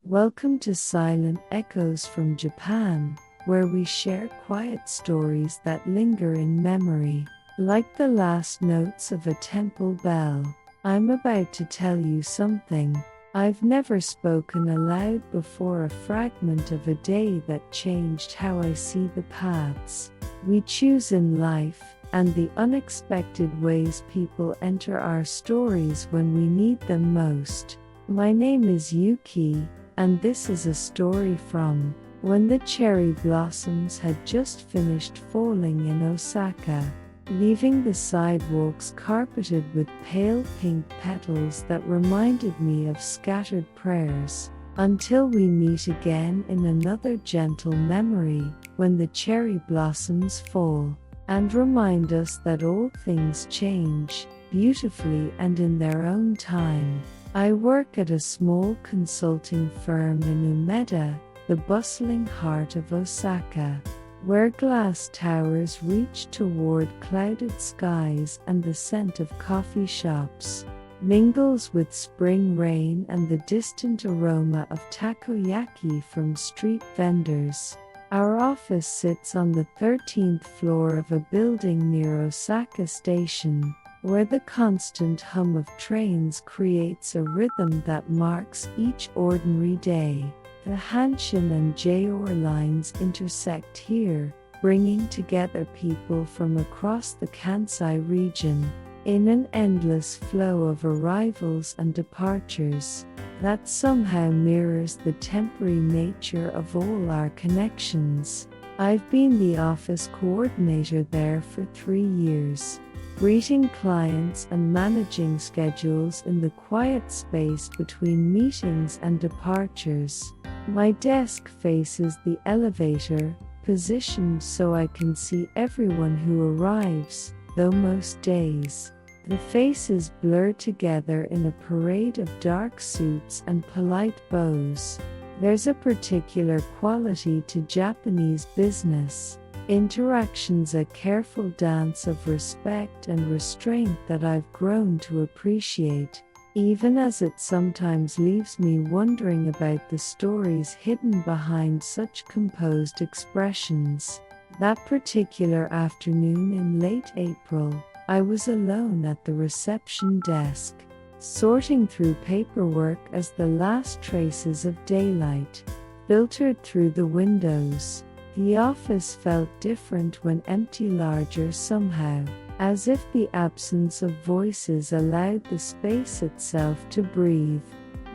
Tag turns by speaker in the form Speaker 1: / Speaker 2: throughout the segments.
Speaker 1: Welcome to Silent Echoes from Japan, where we share quiet stories that linger in memory. Like the last notes of a temple bell, I'm about to tell you something I've never spoken aloud before, a fragment of a day that changed how I see the paths we choose in life, and the unexpected ways people enter our stories when we need them most. My name is Yuki, and this is a story from when the cherry blossoms had just finished falling in Osaka, leaving the sidewalks carpeted with pale pink petals that reminded me of scattered prayers. Until we meet again in another gentle memory, when the cherry blossoms fall and remind us that all things change beautifully and in their own time. I work at a small consulting firm in Umeda, the bustling heart of Osaka, where glass towers reach toward clouded skies and the scent of coffee shops mingles with spring rain and the distant aroma of takoyaki from street vendors. Our office sits on the 13th floor of a building near Osaka Station, where the constant hum of trains creates a rhythm that marks each ordinary day. The Hanshin and Jeior lines intersect here, bringing together people from across the Kansai region, in an endless flow of arrivals and departures that somehow mirrors the temporary nature of all our connections. I've been the office coordinator there for 3 years, greeting clients and managing schedules in the quiet space between meetings and departures. My desk faces the elevator, positioned so I can see everyone who arrives, though most days the faces blur together in a parade of dark suits and polite bows. There's a particular quality to Japanese business interactions, a careful dance of respect and restraint that I've grown to appreciate, even as it sometimes leaves me wondering about the stories hidden behind such composed expressions. That particular afternoon in late April, I was alone at the reception desk, sorting through paperwork as the last traces of daylight filtered through the windows. The office felt different when empty, larger somehow, as if the absence of voices allowed the space itself to breathe.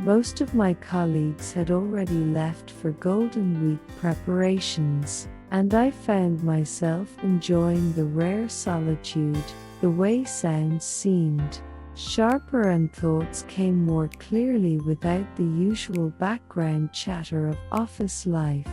Speaker 1: Most of my colleagues had already left for Golden Week preparations, and I found myself enjoying the rare solitude. The way sounds seemed sharper and thoughts came more clearly without the usual background chatter of office life.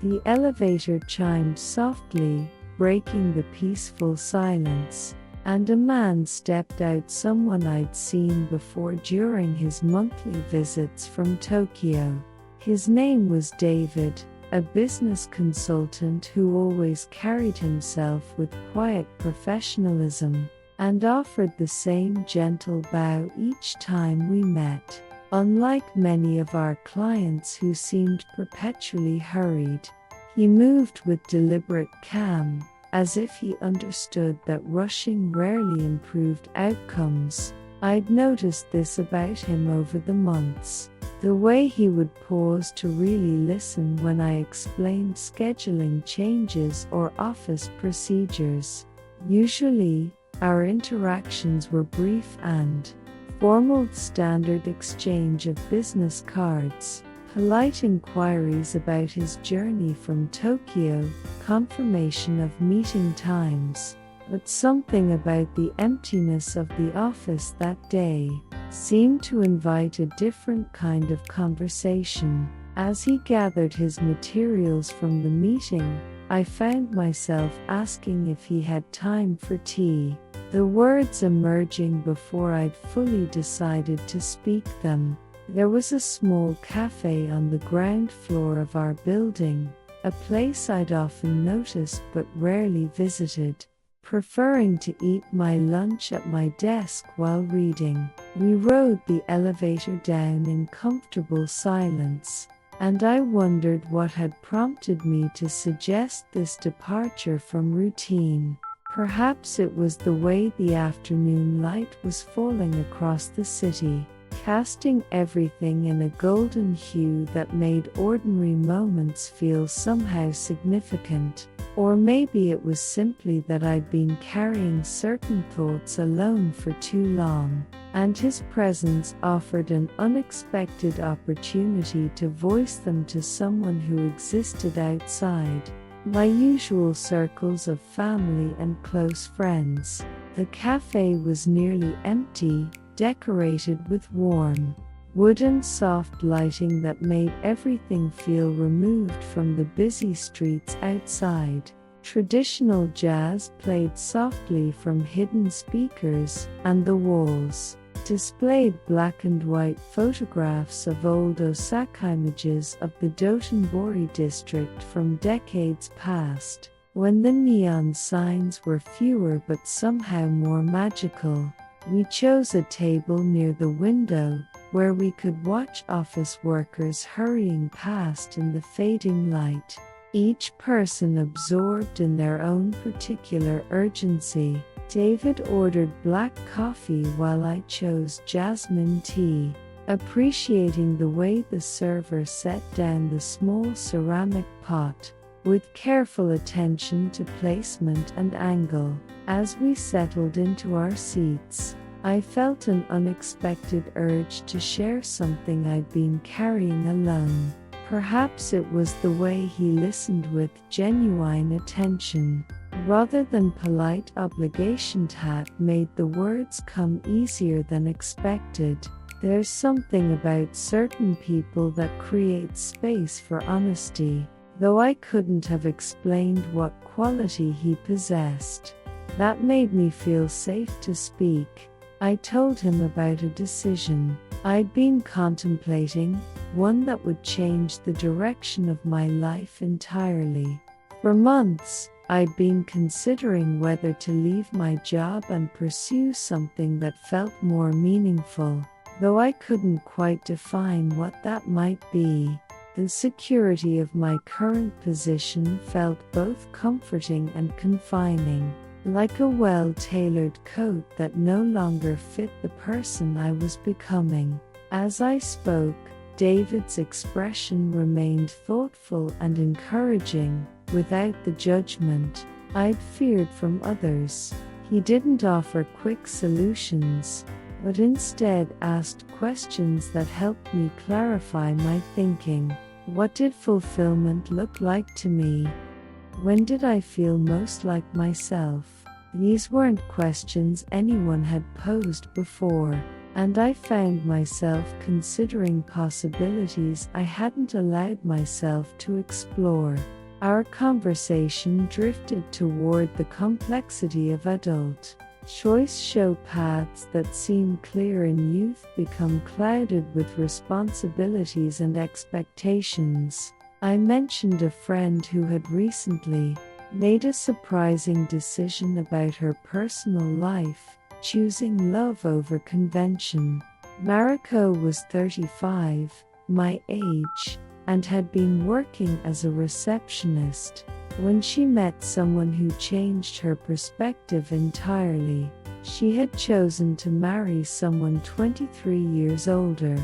Speaker 1: The elevator chimed softly, breaking the peaceful silence, and a man stepped out, someone I'd seen before during his monthly visits from Tokyo. His name was David, a business consultant who always carried himself with quiet professionalism, and offered the same gentle bow each time we met. Unlike many of our clients who seemed perpetually hurried, he moved with deliberate calm, as if he understood that rushing rarely improved outcomes. I'd noticed this about him over the months. The way he would pause to really listen when I explained scheduling changes or office procedures. Usually, our interactions were brief and formal, standard exchange of business cards, polite inquiries about his journey from Tokyo, confirmation of meeting times. But something about the emptiness of the office that day seemed to invite a different kind of conversation. As he gathered his materials from the meeting, I found myself asking if he had time for tea, the words emerging before I'd fully decided to speak them. There was a small cafe on the ground floor of our building, a place I'd often noticed but rarely visited, preferring to eat my lunch at my desk while reading. We rode the elevator down in comfortable silence, and I wondered what had prompted me to suggest this departure from routine. Perhaps it was the way the afternoon light was falling across the city, casting everything in a golden hue that made ordinary moments feel somehow significant. Or maybe it was simply that I'd been carrying certain thoughts alone for too long, and his presence offered an unexpected opportunity to voice them to someone who existed outside my usual circles of family and close friends. The cafe was nearly empty, decorated with warm, wooden soft lighting that made everything feel removed from the busy streets outside. Traditional jazz played softly from hidden speakers, and the walls displayed black and white photographs of old Osaka images of the Dotonbori district from decades past, when the neon signs were fewer but somehow more magical. We chose a table near the window, where we could watch office workers hurrying past in the fading light, each person absorbed in their own particular urgency. David ordered black coffee while I chose jasmine tea, appreciating the way the server set down the small ceramic pot, with careful attention to placement and angle. As we settled into our seats, I felt an unexpected urge to share something I'd been carrying alone. Perhaps it was the way he listened with genuine attention, rather than polite obligation, that made the words come easier than expected. There's something about certain people that creates space for honesty, though I couldn't have explained what quality he possessed. That made me feel safe to speak. I told him about a decision I'd been contemplating, one that would change the direction of my life entirely. For months, I'd been considering whether to leave my job and pursue something that felt more meaningful, though I couldn't quite define what that might be. The security of my current position felt both comforting and confining, like a well-tailored coat that no longer fit the person I was becoming. As I spoke, David's expression remained thoughtful and encouraging, without the judgment I'd feared from others. He didn't offer quick solutions, but instead asked questions that helped me clarify my thinking. What did fulfillment look like to me? When did I feel most like myself? These weren't questions anyone had posed before, and I found myself considering possibilities I hadn't allowed myself to explore. Our conversation drifted toward the complexity of adult choice. Show paths that seem clear in youth become clouded with responsibilities and expectations. I mentioned a friend who had recently made a surprising decision about her personal life, choosing love over convention. Mariko was 35, my age, and had been working as a receptionist when she met someone who changed her perspective entirely. She had chosen to marry someone 23 years older,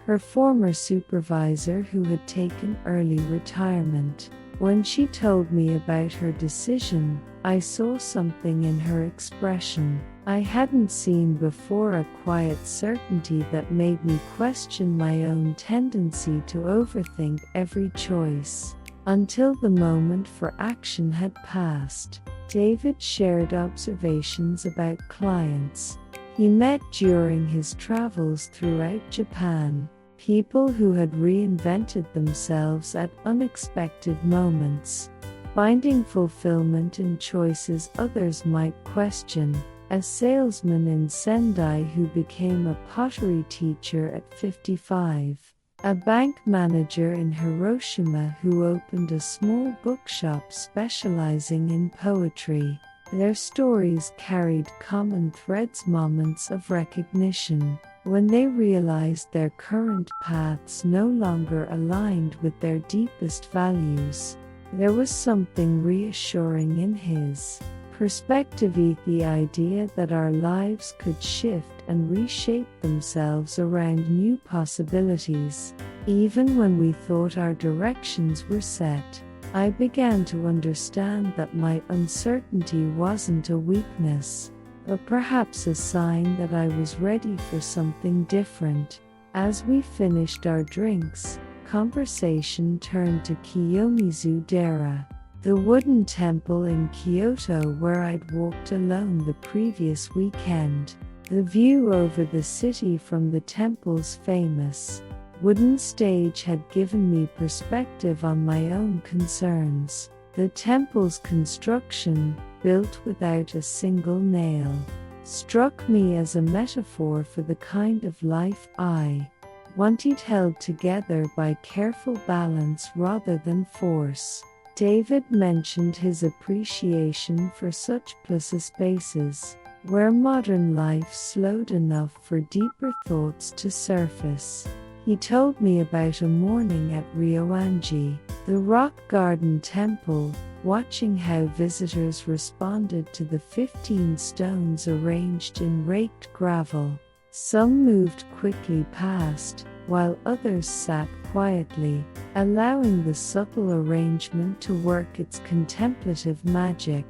Speaker 1: her former supervisor who had taken early retirement. When she told me about her decision, I saw something in her expression I hadn't seen before, a quiet certainty that made me question my own tendency to overthink every choice. Until the moment for action had passed, David shared observations about clients he met during his travels throughout Japan, people who had reinvented themselves at unexpected moments, finding fulfillment in choices others might question. A salesman in Sendai who became a pottery teacher at 55. A bank manager in Hiroshima who opened a small bookshop specializing in poetry. Their stories carried common threads, moments of recognition, when they realized their current paths no longer aligned with their deepest values. There was something reassuring in his perspective, the idea that our lives could shift and reshape themselves around new possibilities. Even when we thought our directions were set, I began to understand that my uncertainty wasn't a weakness, but perhaps a sign that I was ready for something different. As we finished our drinks, conversation turned to Kiyomizu-dera, the wooden temple in Kyoto where I'd walked alone the previous weekend. The view over the city from the temple's famous wooden stage had given me perspective on my own concerns. The temple's construction, built without a single nail, struck me as a metaphor for the kind of life I wanted, held together by careful balance rather than force. David mentioned his appreciation for such plaza spaces, where modern life slowed enough for deeper thoughts to surface. He told me about a morning at Ryoanji, the rock garden temple, watching how visitors responded to the 15 stones arranged in raked gravel. Some moved quickly past, while others sat quietly, allowing the subtle arrangement to work its contemplative magic.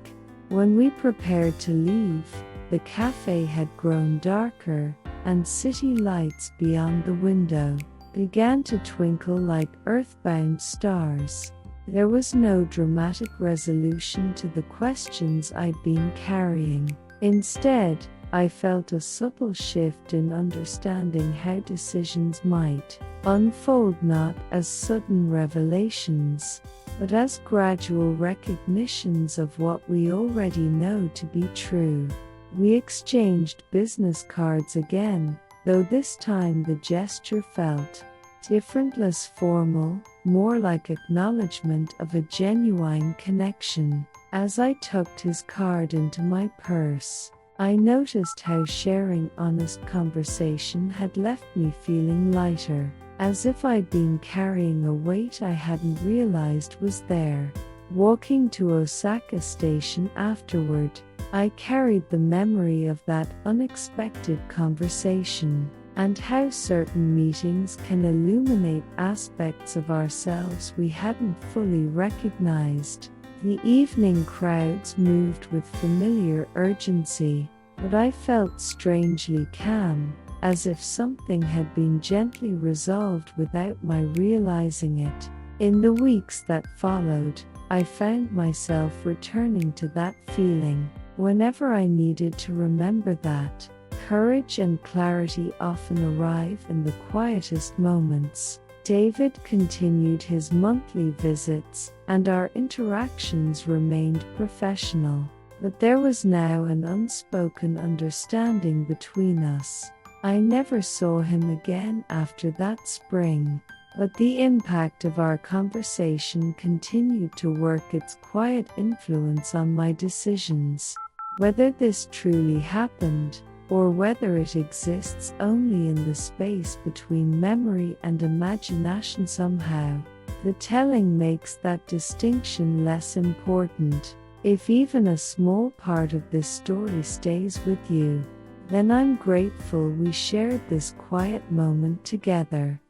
Speaker 1: When we prepared to leave, the cafe had grown darker, and city lights beyond the window began to twinkle like earthbound stars. There was no dramatic resolution to the questions I'd been carrying. Instead, I felt a subtle shift in understanding how decisions might unfold, not as sudden revelations, but as gradual recognitions of what we already know to be true. We exchanged business cards again, though this time the gesture felt different, less formal, more like acknowledgement of a genuine connection. As I tucked his card into my purse, I noticed how sharing honest conversation had left me feeling lighter, as if I'd been carrying a weight I hadn't realized was there. Walking to Osaka station afterward, I carried the memory of that unexpected conversation, and how certain meetings can illuminate aspects of ourselves we hadn't fully recognized. The evening crowds moved with familiar urgency, but I felt strangely calm, as if something had been gently resolved without my realizing it. In the weeks that followed, I found myself returning to that feeling whenever I needed to remember that courage and clarity often arrive in the quietest moments. David continued his monthly visits, and our interactions remained professional, but there was now an unspoken understanding between us. I never saw him again after that spring, but the impact of our conversation continued to work its quiet influence on my decisions. Whether this truly happened, or whether it exists only in the space between memory and imagination somehow, the telling makes that distinction less important. If even a small part of this story stays with you, then I'm grateful we shared this quiet moment together.